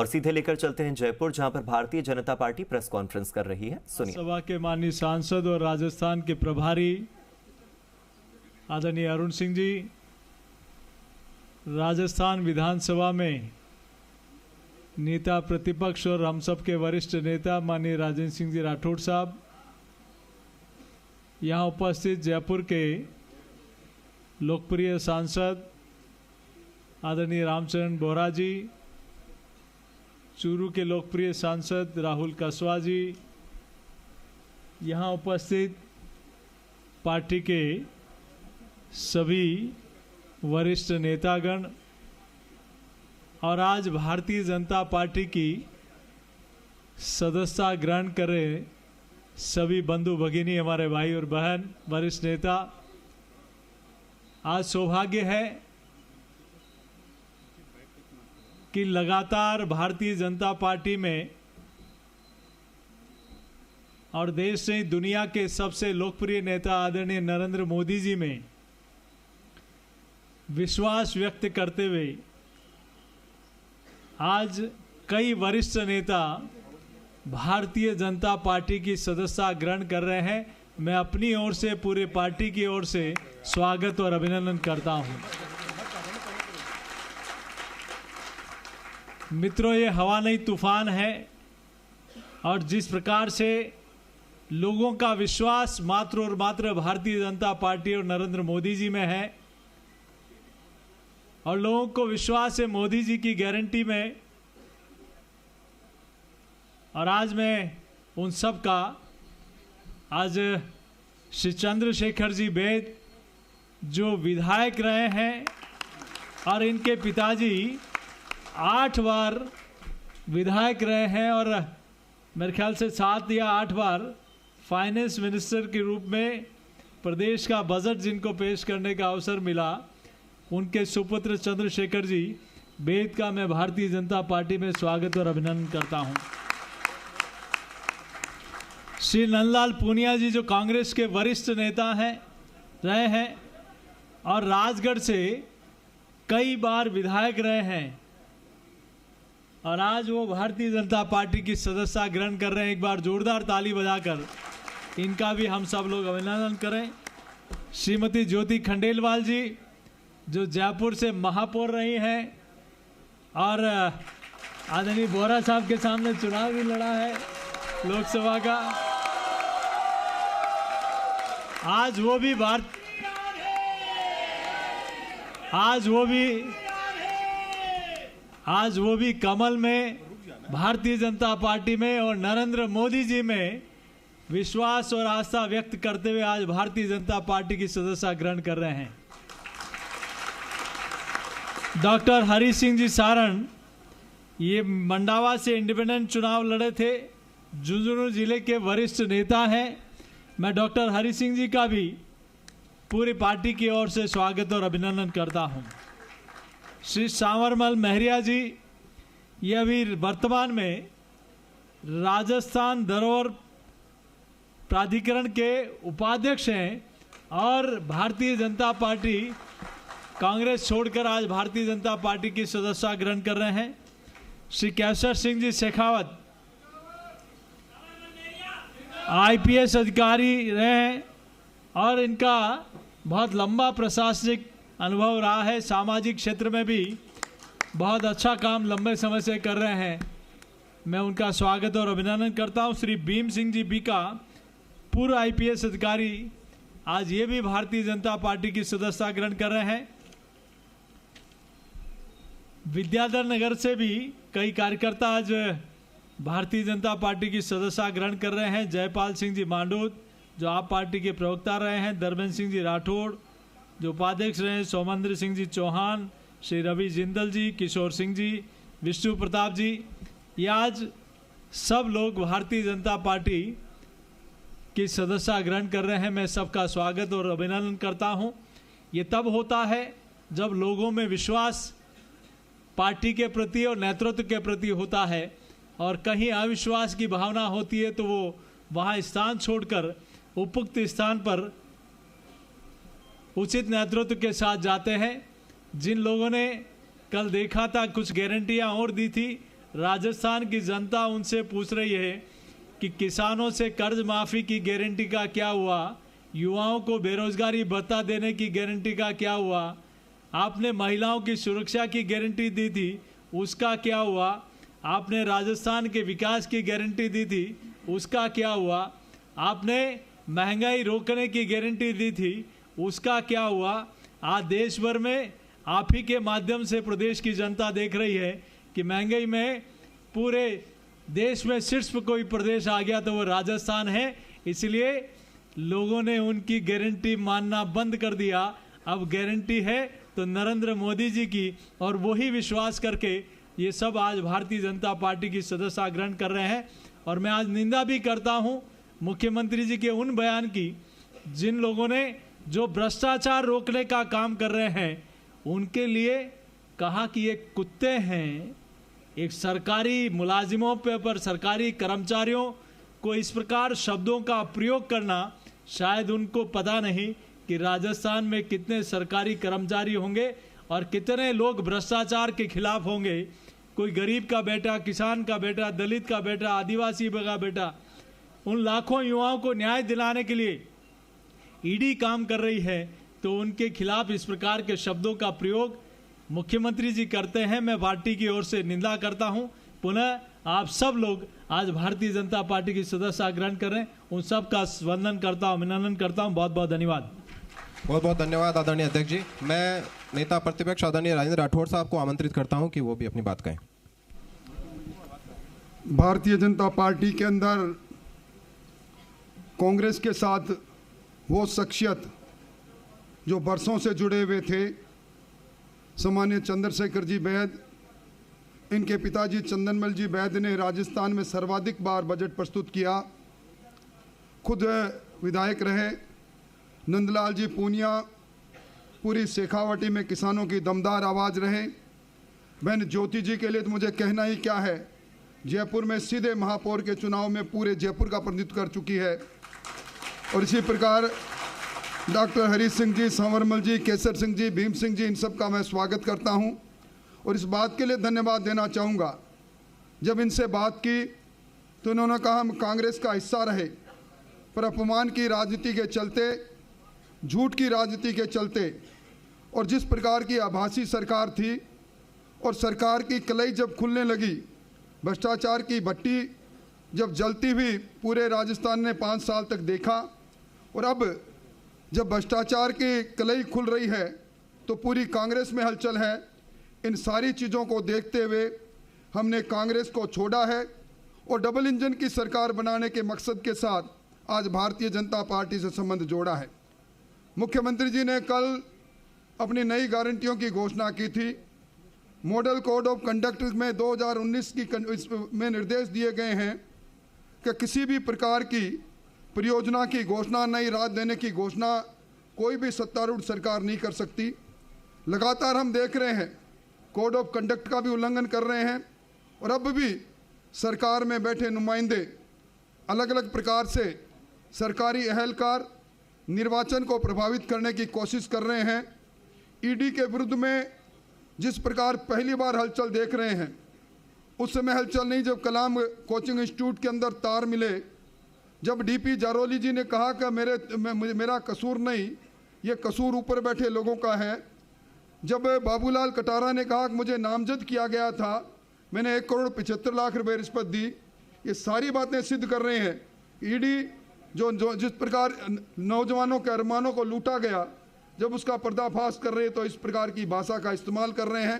और सीधे लेकर चलते हैं जयपुर, जहां पर Bharatiya Janata party press conference कर रही है। सुनिए। सभा के माननीय सांसद और राजस्थान के प्रभारी आदरणीय अरुण सिंह जी, राजस्थान विधानसभा में नेता प्रतिपक्ष और हम सब के वरिष्ठ नेता माननीय राजेंद्र सिंह जी राठौड़ साहब, यहाँ उपस्थित जयपुर के लोकप्रिय सांसद आदरणीय रामचरण बोहरा जी, चूरू के लोकप्रिय सांसद राहुल कसवा जी, यहाँ उपस्थित पार्टी के सभी वरिष्ठ नेतागण और आज भारतीय जनता पार्टी की सदस्यता ग्रहण करे सभी बंधु भगिनी, हमारे भाई और बहन, वरिष्ठ नेता, आज सौभाग्य है कि लगातार भारतीय जनता पार्टी में और देश से दुनिया के सबसे लोकप्रिय नेता आदरणीय नरेंद्र मोदी जी में विश्वास व्यक्त करते हुए आज कई वरिष्ठ नेता भारतीय जनता पार्टी की सदस्यता ग्रहण कर रहे हैं। मैं अपनी ओर से, पूरे पार्टी की ओर से स्वागत और अभिनंदन करता हूं। मित्रों, ये हवा नहीं तूफान है और जिस प्रकार से लोगों का विश्वास मात्र और मात्र भारतीय जनता पार्टी और नरेंद्र मोदी जी में है और लोगों को विश्वास है मोदी जी की गारंटी में, और आज मैं उन सब का, आज श्री चंद्रशेखर जी बेद जो विधायक रहे हैं और इनके पिताजी 8 बार विधायक रहे हैं और मेरे ख्याल से 7 या 8 बार फाइनेंस मिनिस्टर के रूप में प्रदेश का बजट जिनको पेश करने का अवसर मिला, उनके सुपुत्र चंद्रशेखर जी बेद का मैं भारतीय जनता पार्टी में स्वागत और अभिनंदन करता हूं। श्री नंदलाल पूनिया जी जो कांग्रेस के वरिष्ठ नेता रहे हैं और राजगढ़ से कई बार विधायक रहे हैं और आज वो भारतीय जनता पार्टी की सदस्यता ग्रहण कर रहे हैं। एक बार जोरदार ताली बजाकर इनका भी हम सब लोग अभिनंदन करें। श्रीमती ज्योति खंडेलवाल जी जो जयपुर से महापौर रही हैं और आदरणीय बोहरा साहब के सामने चुनाव भी लड़ा है लोकसभा का, आज वो भी कमल में, भारतीय जनता पार्टी में और नरेंद्र मोदी जी में विश्वास और आस्था व्यक्त करते हुए आज भारतीय जनता पार्टी की सदस्यता ग्रहण कर रहे हैं। डॉक्टर हरि सिंह जी सारण ये मंडावा से इंडिपेंडेंट चुनाव लड़े थे, झुंझुनू जिले के वरिष्ठ नेता हैं। मैं डॉक्टर हरि सिंह जी का भी पूरी पार्टी की ओर से स्वागत और अभिनंदन करता हूं। श्री सांवरमल महरिया जी ये अभी वर्तमान में राजस्थान धरोहर प्राधिकरण के उपाध्यक्ष हैं और भारतीय जनता पार्टी, कांग्रेस छोड़कर आज भारतीय जनता पार्टी की सदस्यता ग्रहण कर रहे हैं। श्री केसर सिंह जी शेखावत IPS अधिकारी रहे हैं और इनका बहुत लंबा प्रशासनिक अनुभव रहा है, सामाजिक क्षेत्र में भी बहुत अच्छा काम लंबे समय से कर रहे हैं। मैं उनका स्वागत और अभिनंदन करता हूं। श्री भीम सिंह जी बीका पूर्व IPS अधिकारी आज ये भी भारतीय जनता पार्टी की सदस्यता ग्रहण कर रहे हैं। विद्याधर नगर से भी कई कार्यकर्ता आज भारतीय जनता पार्टी की सदस्यता ग्रहण कर रहे हैं। जयपाल सिंह जी मांडोद जो आप पार्टी के प्रवक्ता रहे हैं, धर्मेंद्र सिंह जी राठौड़ जो उपाध्यक्ष रहे हैं, सौमंद्र सिंह जी चौहान, श्री रवि जिंदल जी, किशोर सिंह जी, विष्णु प्रताप जी, ये आज सब लोग भारतीय जनता पार्टी की सदस्यता ग्रहण कर रहे हैं। मैं सबका स्वागत और अभिनंदन करता हूं। ये तब होता है जब लोगों में विश्वास पार्टी के प्रति और नेतृत्व के प्रति होता है और कहीं अविश्वास की भावना होती है तो वो वहाँ स्थान छोड़कर उपयुक्त स्थान पर उचित नेतृत्व के साथ जाते हैं। जिन लोगों ने कल देखा था कुछ गारंटियां और दी थी, राजस्थान की जनता उनसे पूछ रही है कि किसानों से कर्ज माफ़ी की गारंटी का क्या हुआ, युवाओं को बेरोजगारी भत्ता देने की गारंटी का क्या हुआ, आपने महिलाओं की सुरक्षा की गारंटी दी थी उसका क्या हुआ, आपने राजस्थान के विकास की गारंटी दी थी उसका क्या हुआ, आपने महंगाई रोकने की गारंटी दी थी उसका क्या हुआ। आज देश भर में आप ही के माध्यम से प्रदेश की जनता देख रही है कि महंगाई में पूरे देश में सिर्फ कोई प्रदेश आ गया तो वो राजस्थान है। इसलिए लोगों ने उनकी गारंटी मानना बंद कर दिया। अब गारंटी है तो नरेंद्र मोदी जी की, और वही विश्वास करके ये सब आज भारतीय जनता पार्टी की सदस्यता ग्रहण कर रहे हैं। और मैं आज निंदा भी करता हूं मुख्यमंत्री जी के उन बयान की जिन लोगों ने जो भ्रष्टाचार रोकने का काम कर रहे हैं उनके लिए कहा कि ये कुत्ते हैं। एक सरकारी मुलाजिमों पर सरकारी कर्मचारियों को इस प्रकार शब्दों का प्रयोग करना, शायद उनको पता नहीं कि राजस्थान में कितने सरकारी कर्मचारी होंगे और कितने लोग भ्रष्टाचार के खिलाफ होंगे। कोई गरीब का बेटा, किसान का बेटा, दलित का बेटा, आदिवासी का बेटा, उन लाखों युवाओं को न्याय दिलाने के लिए ईडी काम कर रही है, तो उनके खिलाफ इस प्रकार के शब्दों का प्रयोग मुख्यमंत्री जी करते हैं। मैं पार्टी की ओर से निंदा करता हूं। पुनः आप सब लोग आज भारतीय जनता पार्टी की सदस्यता ग्रहण कर रहे हैं, उन सब का वंदन करता हूं, अभिनंदन करता हूं। बहुत बहुत धन्यवाद। बहुत बहुत धन्यवाद आदरणीय अध्यक्ष जी। मैं नेता प्रतिपक्ष आदरणीय राजेंद्र राठौड़ साहब को आमंत्रित करता हूं कि वो भी अपनी बात कहें। भारतीय जनता पार्टी के अंदर कांग्रेस के साथ वो शख्सियत जो बरसों से जुड़े हुए थे, सामान्य चंद्रशेखर जी बैद, इनके पिताजी चंदनमल जी बैद ने राजस्थान में सर्वाधिक बार बजट प्रस्तुत किया, खुद विधायक रहे। नंदलाल जी पूनिया पूरी शेखावाटी में किसानों की दमदार आवाज़ रहे। बहन ज्योति जी के लिए तो मुझे कहना ही क्या है, जयपुर में सीधे महापौर के चुनाव में पूरे जयपुर का प्रतिनिधित्व कर चुकी है। और इसी प्रकार डॉक्टर हरी सिंह जी, सांवरमल जी, केसर सिंह जी, भीम सिंह जी, इन सब का मैं स्वागत करता हूं और इस बात के लिए धन्यवाद देना चाहूँगा। जब इनसे बात की तो उन्होंने कहा हम कांग्रेस का हिस्सा रहे, पर अपमान की राजनीति के चलते, झूठ की राजनीति के चलते और जिस प्रकार की आभासी सरकार थी और सरकार की कलई जब खुलने लगी, भ्रष्टाचार की भट्टी जब जलती हुई पूरे राजस्थान ने 5 साल तक देखा, और अब जब भ्रष्टाचार की कलई खुल रही है तो पूरी कांग्रेस में हलचल है। इन सारी चीज़ों को देखते हुए हमने कांग्रेस को छोड़ा है और डबल इंजन की सरकार बनाने के मकसद के साथ आज भारतीय जनता पार्टी से संबंध जोड़ा है। मुख्यमंत्री जी ने कल अपनी नई गारंटियों की घोषणा की थी। मॉडल कोड ऑफ कंडक्ट में 2019 में निर्देश दिए गए हैं कि किसी भी प्रकार की परियोजना की घोषणा, नई राहत देने की घोषणा कोई भी सत्तारूढ़ सरकार नहीं कर सकती। लगातार हम देख रहे हैं कोड ऑफ कंडक्ट का भी उल्लंघन कर रहे हैं और अब भी सरकार में बैठे नुमाइंदे अलग अलग प्रकार से सरकारी अहलकार निर्वाचन को प्रभावित करने की कोशिश कर रहे हैं। ईडी के विरुद्ध में जिस प्रकार पहली बार हलचल देख रहे हैं, उस समय हलचल नहीं जब कलाम कोचिंग इंस्टीट्यूट के अंदर तार मिले, जब डीपी जारोली जी ने कहा कि मेरा कसूर नहीं, ये कसूर ऊपर बैठे लोगों का है, जब बाबूलाल कटारा ने कहा कि मुझे नामजद किया गया था, मैंने 1,75,00,000 रुपये रिश्वत दी, ये सारी बातें सिद्ध कर रहे हैं। ईडी जो जिस प्रकार नौजवानों के अरमानों को लूटा गया, जब उसका पर्दाफाश कर रहे हैं तो इस प्रकार की भाषा का इस्तेमाल कर रहे हैं।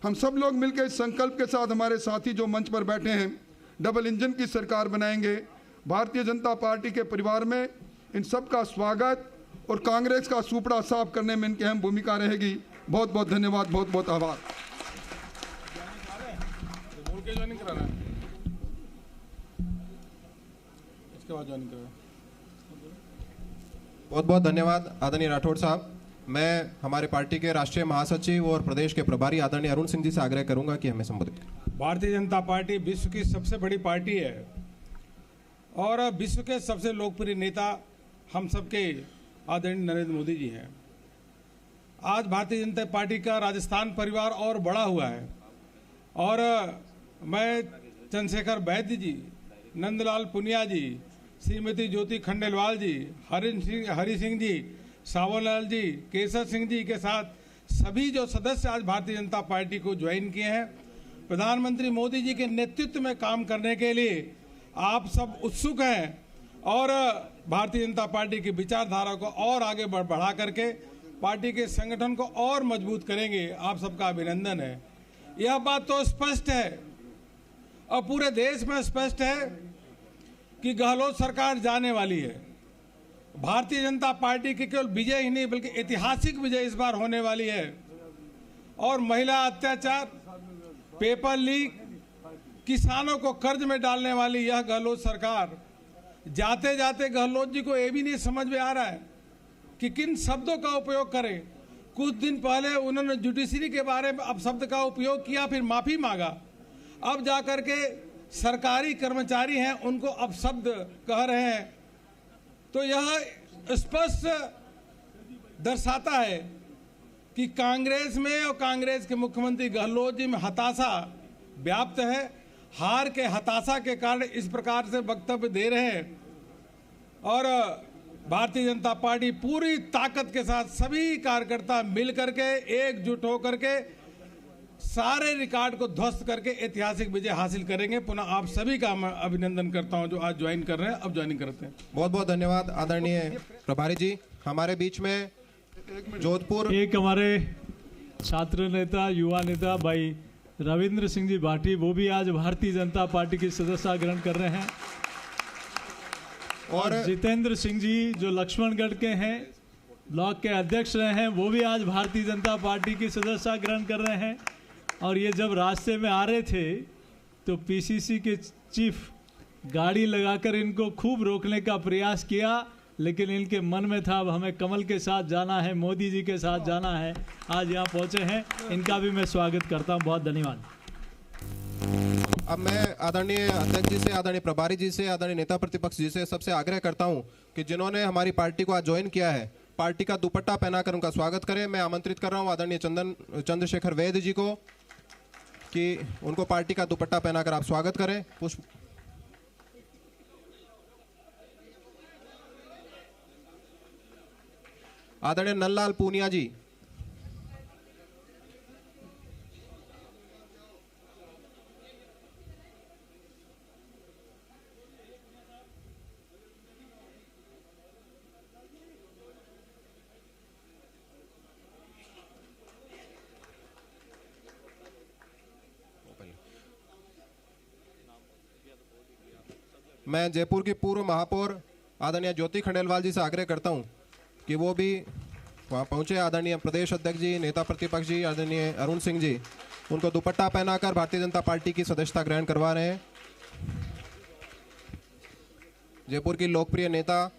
हम सब लोग मिलकर इस संकल्प के साथ, हमारे साथी जो मंच पर बैठे हैं, डबल इंजन की सरकार बनाएंगे। भारतीय जनता पार्टी के परिवार में इन सब का स्वागत और कांग्रेस का सुपड़ा साफ करने में इनकी अहम भूमिका रहेगी। बहुत बहुत धन्यवाद, बहुत बहुत आभार। बहुत बहुत धन्यवाद आदरणीय राठौड़ साहब। मैं हमारे पार्टी के राष्ट्रीय महासचिव और प्रदेश के प्रभारी आदरणीय अरुण सिंह जी से आग्रह करूंगा कि हमें संबोधित करें। भारतीय जनता पार्टी विश्व की सबसे बड़ी पार्टी है और विश्व के सबसे लोकप्रिय नेता हम सबके आदरणीय नरेंद्र मोदी जी हैं। आज भारतीय जनता पार्टी का राजस्थान परिवार और बड़ा हुआ है और मैं चंद्रशेखर वैद्य जी, नंदलाल पुनिया जी, श्रीमती ज्योति खंडेलवाल जी, हरि सिंह जी, सावरलाल जी, केसर सिंह जी के साथ सभी जो सदस्य आज भारतीय जनता पार्टी को ज्वाइन किए हैं। प्रधानमंत्री मोदी जी के नेतृत्व में काम करने के लिए आप सब उत्सुक हैं और भारतीय जनता पार्टी की विचारधारा को और आगे बढ़ा करके पार्टी के संगठन को और मजबूत करेंगे। आप सबका अभिनंदन है। यह बात तो स्पष्ट है और पूरे देश में स्पष्ट है कि गहलोत सरकार जाने वाली है। भारतीय जनता पार्टी की केवल विजय ही नहीं बल्कि ऐतिहासिक विजय इस बार होने वाली है। और महिला अत्याचार, पेपर लीक, किसानों को कर्ज में डालने वाली यह गहलोत सरकार जाते जाते गहलोत जी को ये भी नहीं समझ में आ रहा है कि किन शब्दों का उपयोग करें। कुछ दिन पहले उन्होंने जुडिशरी के बारे में अपशब्द का उपयोग किया, फिर माफी मांगा। अब जाकर के सरकारी कर्मचारी हैं उनको अपशब्द कह रहे हैं। तो यह स्पष्ट दर्शाता है कि कांग्रेस में और कांग्रेस के मुख्यमंत्री गहलोत जी में हताशा व्याप्त है। हार के हताशा के कारण इस प्रकार से वक्तव्य दे रहे हैं और भारतीय जनता पार्टी पूरी ताकत के साथ सभी कार्यकर्ता मिल करके एकजुट होकर के सारे रिकॉर्ड को ध्वस्त करके ऐतिहासिक विजय हासिल करेंगे। पुनः आप सभी का मैं अभिनंदन करता हूं जो आज ज्वाइन कर रहे हैं, अब ज्वाइनिंग करते हैं। बहुत बहुत धन्यवाद आदरणीय प्रभारी जी। हमारे बीच में जोधपुर एक हमारे छात्र नेता, युवा नेता भाई रविंद्र सिंह जी भाटी, वो भी आज भारतीय जनता पार्टी की सदस्यता ग्रहण कर रहे हैं। और जितेंद्र सिंह जी जो लक्ष्मणगढ़ के हैं, ब्लॉक के अध्यक्ष रहे हैं, वो भी आज भारतीय जनता पार्टी की सदस्यता ग्रहण कर रहे हैं। और ये जब रास्ते में आ रहे थे तो पीसीसी के चीफ गाड़ी लगाकर इनको खूब रोकने का प्रयास किया, लेकिन इनके मन में था अब हमें कमल के साथ जाना है, मोदी जी के साथ जाना है। आज यहाँ पहुँचे हैं, इनका भी मैं स्वागत करता हूँ। बहुत धन्यवाद। अब मैं आदरणीय अध्यक्ष जी से, आदरणीय प्रभारी जी से, आदरणीय नेता प्रतिपक्ष जी से सबसे आग्रह करता हूं कि जिन्होंने हमारी पार्टी को आज ज्वाइन किया है, पार्टी का दुपट्टा पहनाकर उनका स्वागत करें। मैं आमंत्रित कर रहा हूं आदरणीय चंद्रशेखर वैद्य जी को कि उनको पार्टी का दुपट्टा पहनाकर आप स्वागत करें। पुष्प आदरणीय नंदलाल पूनिया जी, मैं जयपुर की पूर्व महापौर आदरणीय ज्योति खंडेलवाल जी से आग्रह करता हूं कि वो भी वहां पहुंचे। आदरणीय प्रदेश अध्यक्ष जी, नेता प्रतिपक्ष जी, आदरणीय अरुण सिंह जी उनको दुपट्टा पहनाकर भारतीय जनता पार्टी की सदस्यता ग्रहण करवा रहे हैं। जयपुर की लोकप्रिय नेता,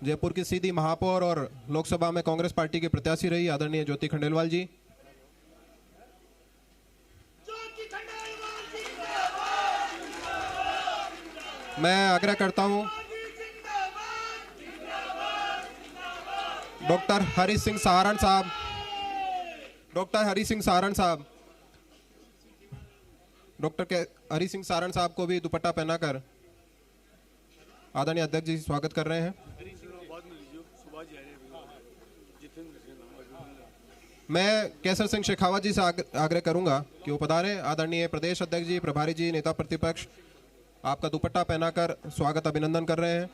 जयपुर की सीधी महापौर और लोकसभा में कांग्रेस पार्टी की प्रत्याशी रही आदरणीय ज्योति खंडेलवाल जी। मैं आग्रह करता हूं डॉक्टर हरि सिंह सहारण साहब, डॉक्टर हरि सिंह सहारण साहब को भी दुपट्टा पहनाकर आदरणीय अध्यक्ष जी स्वागत कर रहे हैं। मैं केसर सिंह शेखावत जी से आग्रह करूंगा कि वो पधारें। आदरणीय प्रदेश अध्यक्ष जी, प्रभारी जी, नेता प्रतिपक्ष आपका दुपट्टा पहनाकर स्वागत अभिनंदन कर रहे हैं।